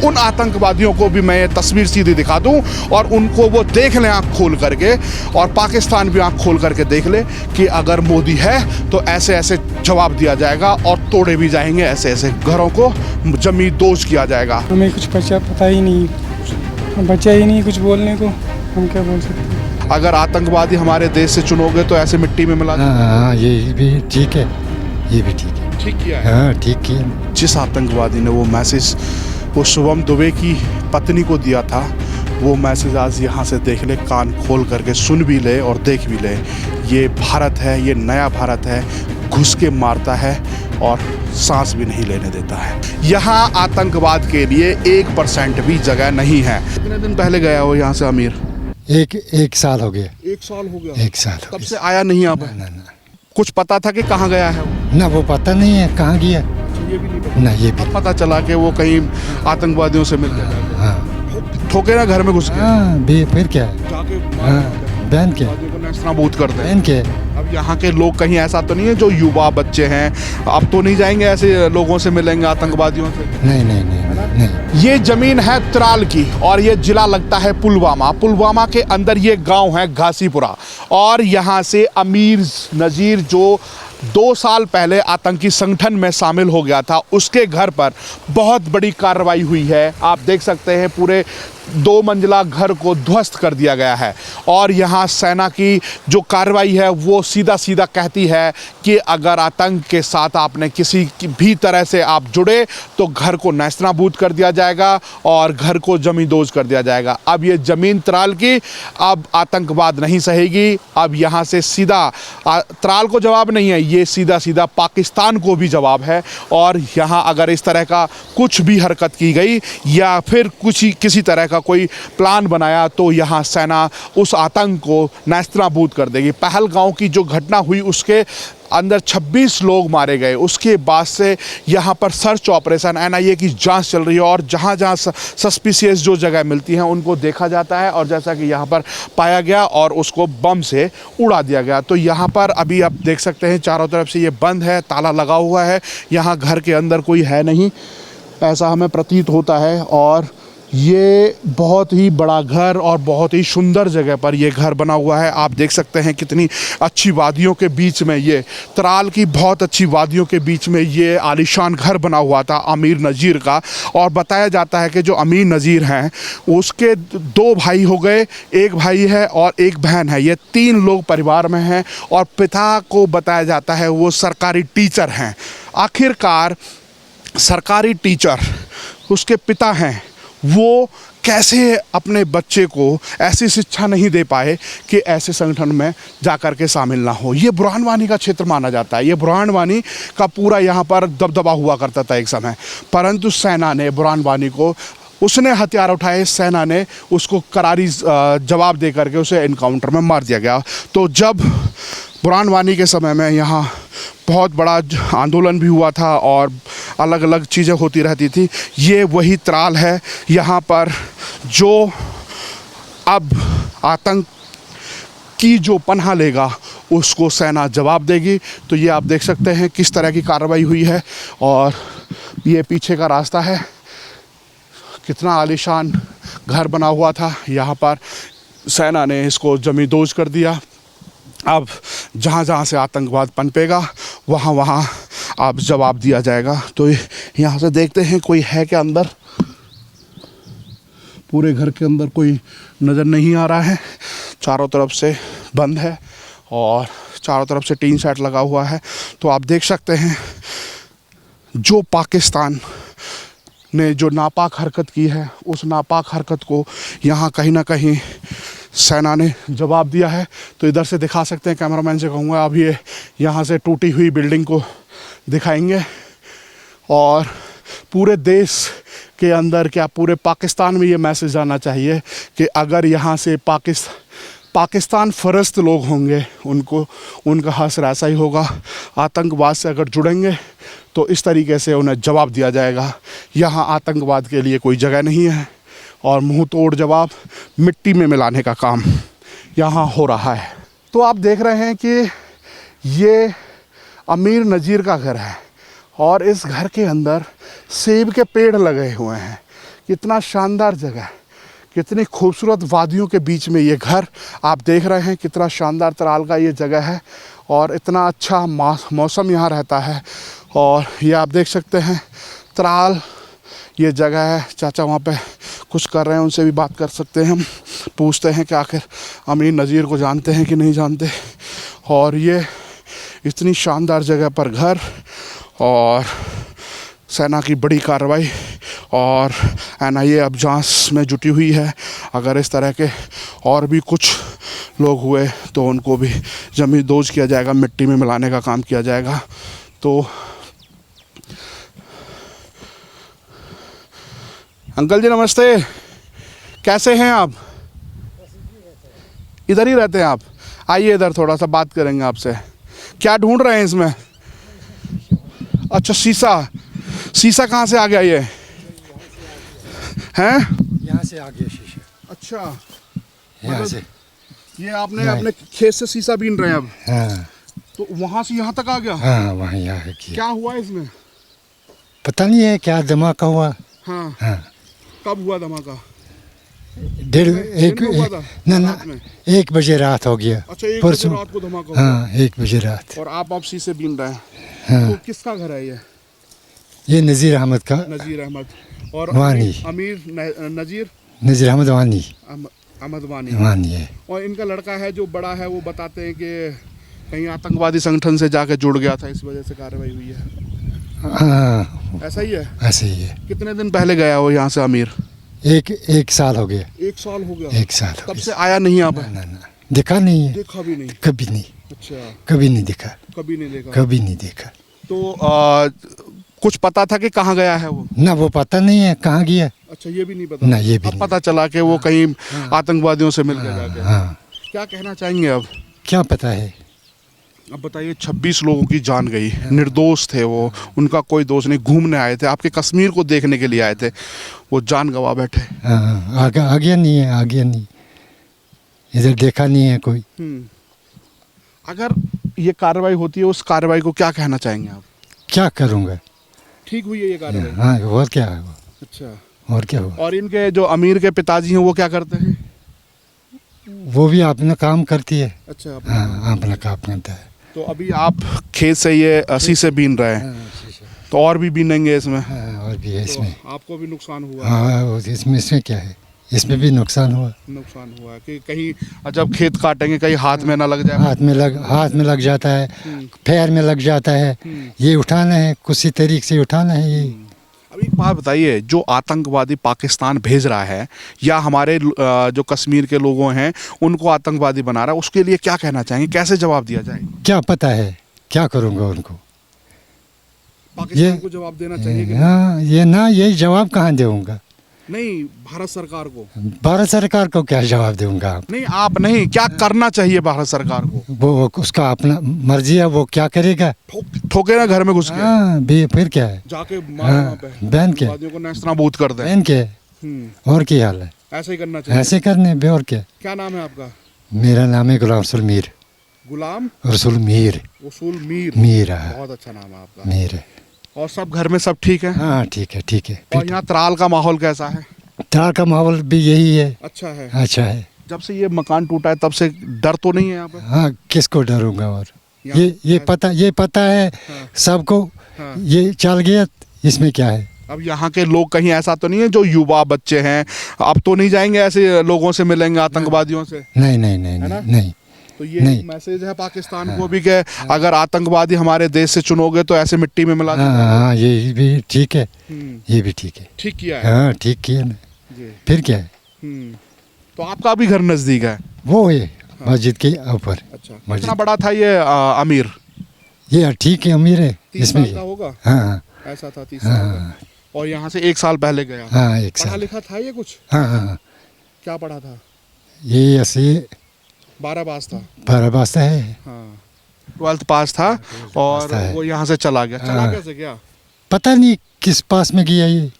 उन आतंकवादियों को भी मैं ये तस्वीर सीधी दिखा दूं और उनको वो देख लें आँख खोल करके, और पाकिस्तान भी आँख खोल करके देख ले कि अगर मोदी है तो ऐसे ऐसे जवाब दिया जाएगा और तोड़े भी जाएंगे, ऐसे ऐसे घरों को जमीन दोज किया जाएगा। हमें कुछ पता ही नहीं, बचा ही नहीं कुछ बोलने को, हम क्या बोल सकते हैं। अगर आतंकवादी हमारे देश से चुनोगे तो ऐसे मिट्टी में मिला। हाँ, ये भी ठीक है, ये भी ठीक है। ठीक किया है। हाँ, ठीक किया। जिस आतंकवादी ने वो मैसेज वो शुभम दुबे की पत्नी को दिया था, वो मैसेज आज यहाँ से देख ले, कान खोल करके सुन भी ले और देख भी ले। ये भारत है, ये नया भारत है, घुस के मारता है और सांस भी नहीं लेने देता है। यहाँ आतंकवाद के लिए 1% भी जगह नहीं है। कितने दिन पहले गया हो यहाँ से आमिर? एक साल हो गया। 1 साल हो गया। 1 साल तब से आया नहीं आप? ना। कुछ पता था कि कहाँ गया है वो? ना, वो पता नहीं है कहाँ गया। ये भी नहीं पता। ना, ये भी। अब पता चला कि वो कहीं आतंकवादियों से मिल गया। हाँ, ठोके ना घर में घुस गया। हाँ, फिर क्या है। जाके हाँ, बहन के, नेस्तनाबूद कर दे। बहन के। अब यहाँ के लोग कहीं ऐसा तो नहीं है जो युवा बच्चे हैं, अब तो नहीं जाएंगे ऐसे लोगों से मिलेंगे आतंकवादियों से? नहीं। ये जमीन है त्राल की और ये जिला लगता है पुलवामा। पुलवामा के अंदर ये गांव है घासीपुरा, और यहाँ से अमीर नज़ीर जो 2 साल पहले आतंकी संगठन में शामिल हो गया था, उसके घर पर बहुत बड़ी कार्रवाई हुई है। आप देख सकते हैं पूरे 2 मंजिला घर को ध्वस्त कर दिया गया है। और यहाँ सेना की जो कार्रवाई है वो सीधा सीधा कहती है कि अगर आतंक के साथ आपने किसी भी तरह से आप जुड़े तो घर को नेस्तनाबूद कर दिया जाएगा और घर को जमींदोज कर दिया जाएगा। अब ये ज़मीन त्राल की, अब आतंकवाद नहीं सहेगी। अब यहाँ से सीधा त्राल को जवाब नहीं है, ये सीधा सीधा पाकिस्तान को भी जवाब है। और यहाँ अगर इस तरह का कुछ भी हरकत की गई या फिर किसी तरह का कोई प्लान बनाया तो यहाँ सेना उस आतंक को नेस्तनाबूद कर देगी। पहलगांव की जो घटना हुई उसके अंदर 26 लोग मारे गए, उसके बाद से यहाँ पर सर्च ऑपरेशन NIA की जांच चल रही है और जहाँ जहाँ सस्पिशियस जो जगह मिलती हैं उनको देखा जाता है, और जैसा कि यहाँ पर पाया गया और उसको बम से उड़ा दिया गया। तो यहाँ पर अभी आप देख सकते हैं चारों तरफ से ये बंद है, ताला लगा हुआ है, यहाँ घर के अंदर कोई है नहीं, ऐसा हमें प्रतीत होता है। और ये बहुत ही बड़ा घर और बहुत ही सुंदर जगह पर ये घर बना हुआ है। आप देख सकते हैं कितनी अच्छी वादियों के बीच में, ये त्राल की बहुत अच्छी वादियों के बीच में ये आलीशान घर बना हुआ था अमीर नज़ीर का। और बताया जाता है कि जो अमीर नज़ीर हैं उसके 2 भाई हो गए, 1 भाई है और 1 बहन है, ये 3 लोग परिवार में हैं। और पिता को बताया जाता है वो सरकारी टीचर हैं। आखिरकार सरकारी टीचर उसके पिता हैं, वो कैसे अपने बच्चे को ऐसी शिक्षा नहीं दे पाए कि ऐसे संगठन में जाकर के शामिल ना हो। ये बुरहान वानी का क्षेत्र माना जाता है, ये बुरहान वानी का पूरा यहाँ पर दबदबा हुआ करता था एक समय, परंतु सेना ने बुरहान वानी को, उसने हथियार उठाए, सेना ने उसको करारी जवाब दे करके उसे एनकाउंटर में मार दिया गया। तो जब बुरहान वानी के समय में यहाँ बहुत बड़ा आंदोलन भी हुआ था और अलग अलग चीज़ें होती रहती थी। ये वही त्राल है, यहाँ पर जो अब आतंक की जो पनाह लेगा उसको सेना जवाब देगी। तो ये आप देख सकते हैं किस तरह की कार्रवाई हुई है। और ये पीछे का रास्ता है, कितना आलीशान घर बना हुआ था, यहाँ पर सेना ने इसको जमींदोज कर दिया। अब जहाँ जहाँ से आतंकवाद पनपेगा वहाँ वहाँ आप जवाब दिया जाएगा। तो यहाँ से देखते हैं कोई है क्या अंदर। पूरे घर के अंदर कोई नज़र नहीं आ रहा है, चारों तरफ से बंद है और चारों तरफ से टीन शेड लगा हुआ है। तो आप देख सकते हैं जो पाकिस्तान ने जो नापाक हरकत की है, उस नापाक हरकत को यहाँ कहीं ना कहीं सेना ने जवाब दिया है। तो इधर से दिखा सकते हैं, कैमरामैन से कहूँगा अब ये यहाँ से टूटी हुई बिल्डिंग को दिखाएंगे। और पूरे देश के अंदर, क्या पूरे पाकिस्तान में ये मैसेज जाना चाहिए कि अगर यहाँ से पाकिस्तान फरस्त लोग होंगे, उनका हश्र ऐसा ही होगा। आतंकवाद से अगर जुड़ेंगे तो इस तरीके से उन्हें जवाब दिया जाएगा। यहाँ आतंकवाद के लिए कोई जगह नहीं है और मुंह तोड़ जवाब मिट्टी में मिलाने का काम यहाँ हो रहा है। तो आप देख रहे हैं कि ये अमीर नज़ीर का घर है और इस घर के अंदर सेब के पेड़ लगे हुए हैं। कितना शानदार जगह है, कितनी खूबसूरत वादियों के बीच में ये घर आप देख रहे हैं। कितना शानदार त्राल का ये जगह है और इतना अच्छा मौसम यहाँ रहता है। और ये आप देख सकते हैं त्राल ये जगह है। चाचा वहाँ पे कुछ कर रहे हैं, उनसे भी बात कर सकते हैं हम, पूछते हैं कि आखिर अमीर नज़ीर को जानते हैं कि नहीं जानते। और ये इतनी शानदार जगह पर घर और सेना की बड़ी कार्रवाई और NIA अब जांच में जुटी हुई है। अगर इस तरह के और भी कुछ लोग हुए तो उनको भी ज़मीन दोज किया जाएगा, मिट्टी में मिलाने का काम किया जाएगा। तो अंकल जी नमस्ते, कैसे हैं आप? इधर ही रहते हैं आप? आइए इधर थोड़ा सा बात करेंगे आपसे। क्या ढूंढ रहे हैं इसमें? अच्छा शीशा, शीशा कहाँ से आ गया ये हैं? यहाँ से आ गया शीशा। अच्छा यहाँ से। ये आपने अपने खेत से शीशा बीन रहे हैं अब? हाँ तो वहाँ से यहाँ तक आ गया? हाँ वहाँ यहाँ किया। क्या हुआ इसमें? पता नहीं है क्या धमाका हुआ। हाँ हाँ कब हुआ धमाका? डेढ़ एक दिन में हुआ था? ना ना रात में? 1 बजे रात हो गया। अच्छा 1 बजे परसों। रात को धमाका हुआ? हाँ 1 बजे रात। और आप अब शीशे बीन रहे हैं? हाँ तो किसका घर है ये नज़ीर अहमद का। नज़ीर अहमद और वानी। अमीर नज़ीर नज़ीर अहमद वानी अहमद वानी। वानी है। और इनका लड़का है जो बड़ा है, वो बताते हैं कि कहीं आतंकवादी संगठन से जाके जुड़ गया था, इस वजह से कार्रवाई हुई है। हाँ ऐसा ही है? ऐसे ही है। कितने दिन पहले गया वो यहाँ से अमीर? एक साल हो गया। 1 साल हो गया? 1 साल हो तब गया। से आया नहीं यहाँ पे? ना ना देखा नहीं है। देखा भी नहीं? कभी नहीं। अच्छा कभी नहीं देखा। कभी नहीं देखा? कभी नहीं देखा। तो कुछ पता था कि कहाँ गया है वो? ना वो पता नहीं है कहाँ गया। अच्छा ये भी नहीं पता? ना ये भी अब नहीं। पता चला कि वो कहीं आतंकवादियों से मिल गया जाके। हाँ क्या कहना चाहेंगे अब? क्या पता है। अब बताइए 26 लोगों की जान गई, निर्दोष थे वो, उनका कोई दोष नहीं, घूमने आए थे, आपके कश्मीर को देखने के लिए आए थे, वो जान गवा बैठे। हाँ आगे नहीं है, आगे नहीं, इधर देखा नहीं है कोई। अगर ये कार्रवाई होती है, उस कार्रवाई को क्या कहना चाहेंगे आप? क्या करूँगा। ठीक हुई है ये कार्रवाई? हाँ और क्या है वो। अच्छा और क्या हुआ। और इनके जो अमीर के पिताजी हैं वो क्या करते हैं? वो भी अपना काम करती है। अच्छा हाँ अपना काम करता है। तो अभी आप खेत से ये शीशे बीन रहे हैं, तो और भी बीनेंगे इसमें? हाँ और भी है इसमें। तो आपको भी नुकसान हुआ? हाँ इसमें क्या है, इसमें भी नुकसान हुआ। नुकसान हुआ कि कहीं जब खेत काटेंगे कहीं हाथ में ना लग जाए? हाथ में लग जाता है, पैर में लग जाता है। ये उठाना है, किसी तरीके से उठाना है ये। अब एक बात बताइए, जो आतंकवादी पाकिस्तान भेज रहा है या हमारे जो कश्मीर के लोगों हैं उनको आतंकवादी बना रहा है, उसके लिए क्या कहना चाहेंगे, कैसे जवाब दिया जाए? क्या पता है, क्या करूँगा उनको। पाकिस्तान को जवाब देना चाहिए कि हाँ ये जवाब कहाँ दूंगा। नहीं? भारत सरकार को? भारत सरकार को क्या जवाब दूंगा आप। नहीं आप नहीं, क्या करना चाहिए भारत सरकार को? वो उसका अपना मर्जी है, वो क्या करेगा। ठोके ना घर में घुस के? हाँ फिर क्या है। जाके मारे वहाँ पे, बहन के आतंकवादियों को नेस्तनाबूद कर दे। बहन के और क्या हाल है। ऐसे ही करना चाहिए? ऐसे करने बे और क्या। क्या नाम है आपका? मेरा नाम है गुलाम रसूल मीर। गुलाम रसूल मीर। रसूल मीर। मीर बहुत अच्छा नाम है आपका। मीर है। और सब घर में सब ठीक है? हाँ ठीक है ठीक है। और यहाँ त्राल का माहौल कैसा है? त्राल का माहौल भी यही है। अच्छा है? अच्छा है। जब से ये मकान टूटा है तब से डर तो नहीं है यहाँ पे? हाँ किसको डरूंगा। और ये पता है सबको। हाँ। ये चल गया, इसमें क्या है। अब यहाँ के लोग कहीं ऐसा तो नहीं है, जो युवा बच्चे हैं अब तो नहीं जाएंगे ऐसे लोगों से मिलेंगे, आतंकवादियों से? नहीं। तो ये मैसेज है पाकिस्तान को भी कि अगर आतंकवादी हमारे देश से चुनोगे तो ऐसे मिट्टी में मिला देना। हाँ ये भी ठीक है। ये भी ठीक है। ठीक किया है? हाँ ठीक किया ना। फिर क्या है। तो आपका भी घर नजदीक है? वो है मस्जिद के ऊपर। अच्छा कितना बड़ा था ये अमीर? ये ठीक है, अमीर है। 30 इसमें साल का होगा? हाँ ऐसा था 30 साल का। और यहाँ से 1 साल पहले गया? हाँ 1 पढ़ा साल। लिखा था ये कुछ? हाँ क्या पढ़ा था? ये ऐसे 12 पास था? 12 पास है। हाँ 12th पास था। और वो यहाँ से चला गया? चला कैसे गया? पता नहीं किस पास में गया ये।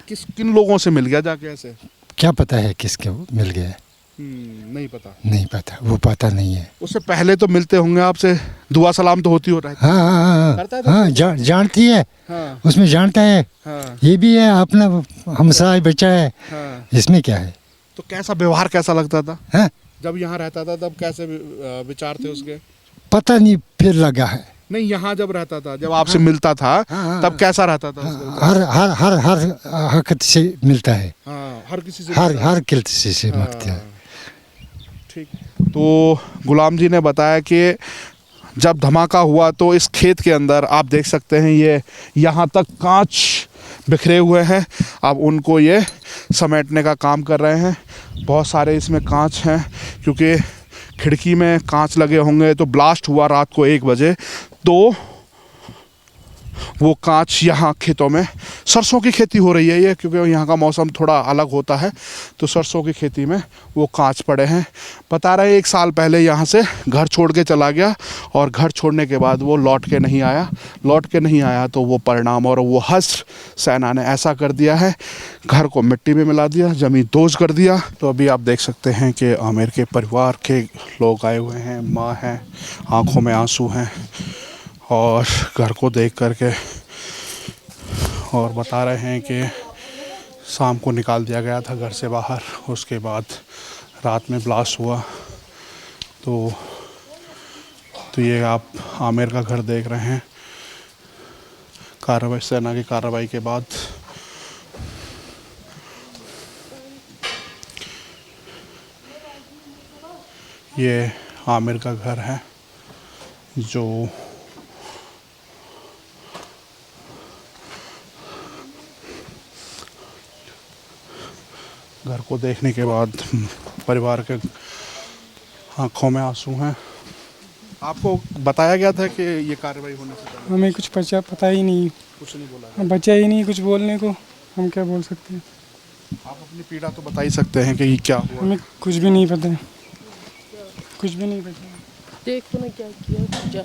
किन लोगों से मिल गया जाके ऐसे? क्या पता है किसके मिल गया। नहीं पता। नहीं पता, वो पता नहीं है। उससे पहले तो मिलते होंगे आपसे, दुआ सलाम तो होती हो रहा है। हाँ हाँ करता है हाँ तो हाँ, जानती है, हाँ उसमें जानता है। हाँ ये भी है अपना हमसाय बच्चा है, हाँ। इसमें क्या है। तो कैसा व्यवहार कैसा लगता था हाँ, जब यहाँ रहता था, तब कैसे विचार थे उसके? पता नहीं, फिर लगा है। नहीं, यहाँ जब रहता था, जब आपसे मिलता था, हाँ, तब कैसा रहता था उसका विचार? हर हक से मिलता है, हाँ, हर किसी से हर मिलता है। हर किसी से मांगता है। ठीक। तो गुलाम जी ने बताया कि जब धमाका हुआ तो इस खेत के अंदर आप देख सकते हैं, ये यहाँ तक कांच बिखरे हुए हैं। अब उनको ये समेटने का काम कर रहे हैं। बहुत सारे इसमें कांच हैं, क्योंकि खिड़की में कांच लगे होंगे। तो ब्लास्ट हुआ रात को 1 बजे, तो वो कांच यहाँ खेतों में, सरसों की खेती हो रही है ये, क्योंकि यहाँ का मौसम थोड़ा अलग होता है, तो सरसों की खेती में वो कांच पड़े हैं। बता रहे हैं 1 साल पहले यहाँ से घर छोड़ के चला गया, और घर छोड़ने के बाद वो लौट के नहीं आया। तो वो परिणाम और वो हश्र सेना ने ऐसा कर दिया है, घर को मिट्टी में मिला दिया, ज़मीन दोज कर दिया। तो अभी आप देख सकते हैं कि आमिर के परिवार के लोग आए हुए हैं, माँ हैं, आँखों में आंसू हैं, और घर को देख करके, और बता रहे हैं कि शाम को निकाल दिया गया था घर से बाहर। उसके बाद रात में ब्लास्ट हुआ। तो ये आप आमिर का घर देख रहे हैं। कार्रवाई, सेना की कार्रवाई के बाद ये आमिर का घर है, जो घर को देखने के बाद परिवार के आंखों में आंसू हैं। आपको बताया गया था कि ये कार्रवाई होने से पहले? हमें कुछ पता ही नहीं, कुछ नहीं बोला। बचा ही नहीं कुछ बोलने को, हम क्या बोल सकते हैं। आप अपनी पीड़ा तो बता ही सकते हैं कि ये क्या हुआ। हमें कुछ भी नहीं पता है, कुछ भी नहीं पता। देखो ना क्या किया जा।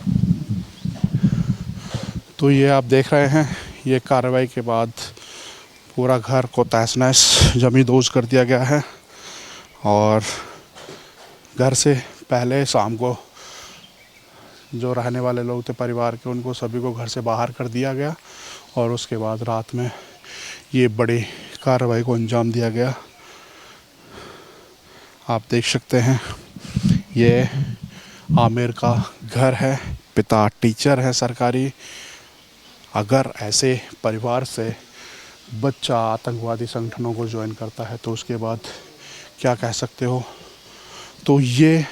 तो ये आप देख रहे हैं, ये कार्रवाई के बाद पूरा घर को तहस नहस, जमी दोज कर दिया गया है। और घर से पहले शाम को जो रहने वाले लोग थे परिवार के, उनको सभी को घर से बाहर कर दिया गया, और उसके बाद रात में ये बड़ी कार्रवाई को अंजाम दिया गया। आप देख सकते हैं, ये आमिर का घर है। पिता टीचर है सरकारी। अगर ऐसे परिवार से बच्चा आतंकवादी संगठनों को ज्वाइन करता है, तो उसके बाद क्या कह सकते हो। तो ये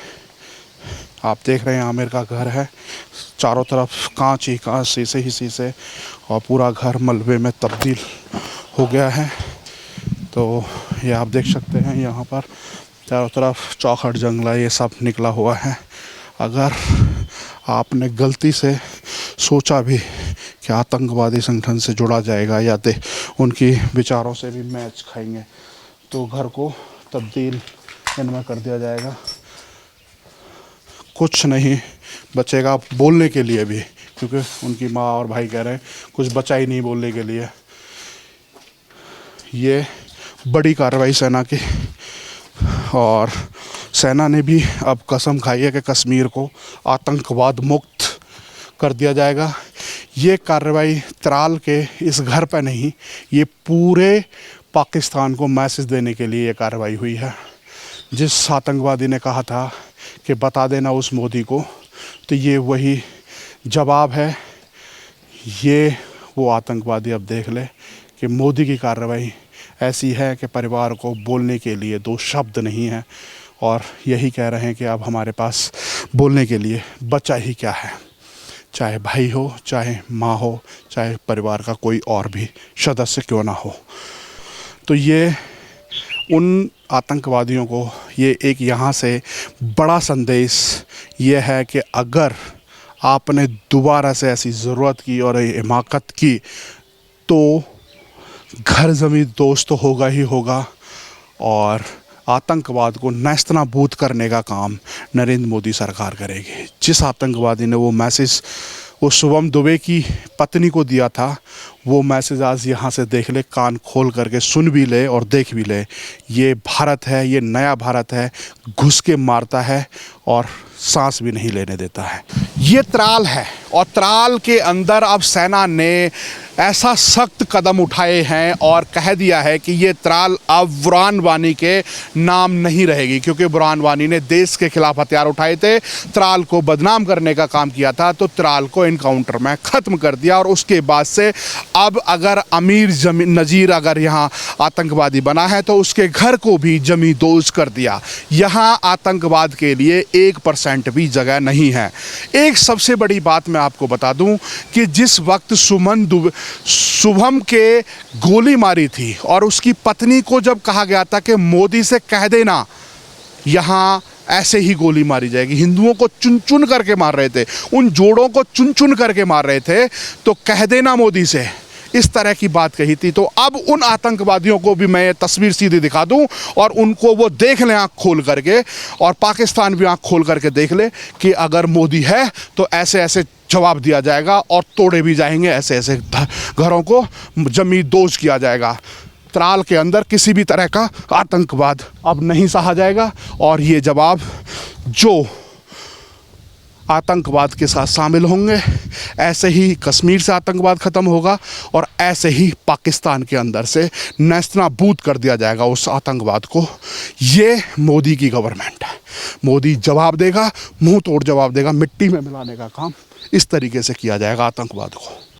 आप देख रहे हैं, आमिर का घर है, चारों तरफ कांच ही कांच, शीशे ही शीशे, और पूरा घर मलबे में तब्दील हो गया है। तो ये आप देख सकते हैं, यहाँ पर चारों तरफ चौखट, जंगला, ये सब निकला हुआ है। अगर आपने गलती से सोचा भी कि आतंकवादी संगठन से जुड़ा जाएगा या उनकी विचारों से भी मैच खाएंगे, तो घर को तब्दील इनमें कर दिया जाएगा। कुछ नहीं बचेगा बोलने के लिए भी, क्योंकि उनकी माँ और भाई कह रहे हैं कुछ बचा ही नहीं बोलने के लिए। ये बड़ी कार्रवाई सेना की, और सेना ने भी अब कसम खाई है कि कश्मीर को आतंकवाद मुक्त कर दिया जाएगा। ये कार्रवाई त्राल के इस घर पर नहीं, ये पूरे पाकिस्तान को मैसेज देने के लिए ये कार्रवाई हुई है। जिस आतंकवादी ने कहा था कि बता देना उस मोदी को, तो ये वही जवाब है। ये वो आतंकवादी अब देख ले कि मोदी की कार्रवाई ऐसी है कि परिवार को बोलने के लिए 2 शब्द नहीं हैं, और यही कह रहे हैं कि अब हमारे पास बोलने के लिए बचा ही क्या है। चाहे भाई हो, चाहे माँ हो, चाहे परिवार का कोई और भी सदस्य क्यों ना हो। तो ये उन आतंकवादियों को ये एक यहाँ से बड़ा संदेश ये है कि अगर आपने दोबारा से ऐसी ज़रूरत की और हिमाकत की, तो घर ज़मीन दोस्त तो होगा ही होगा, और आतंकवाद को नेस्तनाबूद करने का काम नरेंद्र मोदी सरकार करेगी। जिस आतंकवादी ने वो मैसेज वो शुभम दुबे की पत्नी को दिया था, वो मैसेज आज यहाँ से देख ले, कान खोल करके सुन भी ले और देख भी ले। ये भारत है, ये नया भारत है, घुस के मारता है और सांस भी नहीं लेने देता है। ये त्राल है और त्राल के अंदर अब सेना ने ऐसा सख्त कदम उठाए हैं और कह दिया है कि ये त्राल अब बुरहान वानी के नाम नहीं रहेगी, क्योंकि बुरहान वानी ने देश के खिलाफ हथियार उठाए थे, त्राल को बदनाम करने का काम किया था, तो त्राल को इनकाउंटर में ख़त्म कर दिया। और उसके बाद से अब अगर अमीर नज़ीर अगर यहाँ आतंकवादी बना है तो उसके घर को भी जमी दोज कर दिया। यहाँ आतंकवाद के लिए 1% भी जगह नहीं है। एक सबसे बड़ी बात मैं आपको बता दूं कि जिस वक्त शुभम के गोली मारी थी और उसकी पत्नी को जब कहा गया था कि मोदी से कह देना यहाँ ऐसे ही गोली मारी जाएगी, हिंदुओं को चुन चुन करके मार रहे थे, उन जोड़ों को चुन चुन करके मार रहे थे, तो कह देना मोदी से, इस तरह की बात कही थी। तो अब उन आतंकवादियों को भी मैं तस्वीर सीधी दिखा दूं और उनको वो देख लें आँख खोल करके, और पाकिस्तान भी आँख खोल करके देख ले कि अगर मोदी है तो ऐसे ऐसे जवाब दिया जाएगा और तोड़े भी जाएंगे, ऐसे ऐसे घरों को जमी दोज किया जाएगा। त्राल के अंदर किसी भी तरह का आतंकवाद अब नहीं सहा जाएगा और ये जवाब जो आतंकवाद के साथ शामिल होंगे, ऐसे ही कश्मीर से आतंकवाद ख़त्म होगा और ऐसे ही पाकिस्तान के अंदर से नेस्तनाबूद कर दिया जाएगा उस आतंकवाद को। ये मोदी की गवर्नमेंट है, मोदी जवाब देगा, मुंह तोड़ जवाब देगा, मिट्टी में मिलाने का काम इस तरीके से किया जाएगा आतंकवाद को।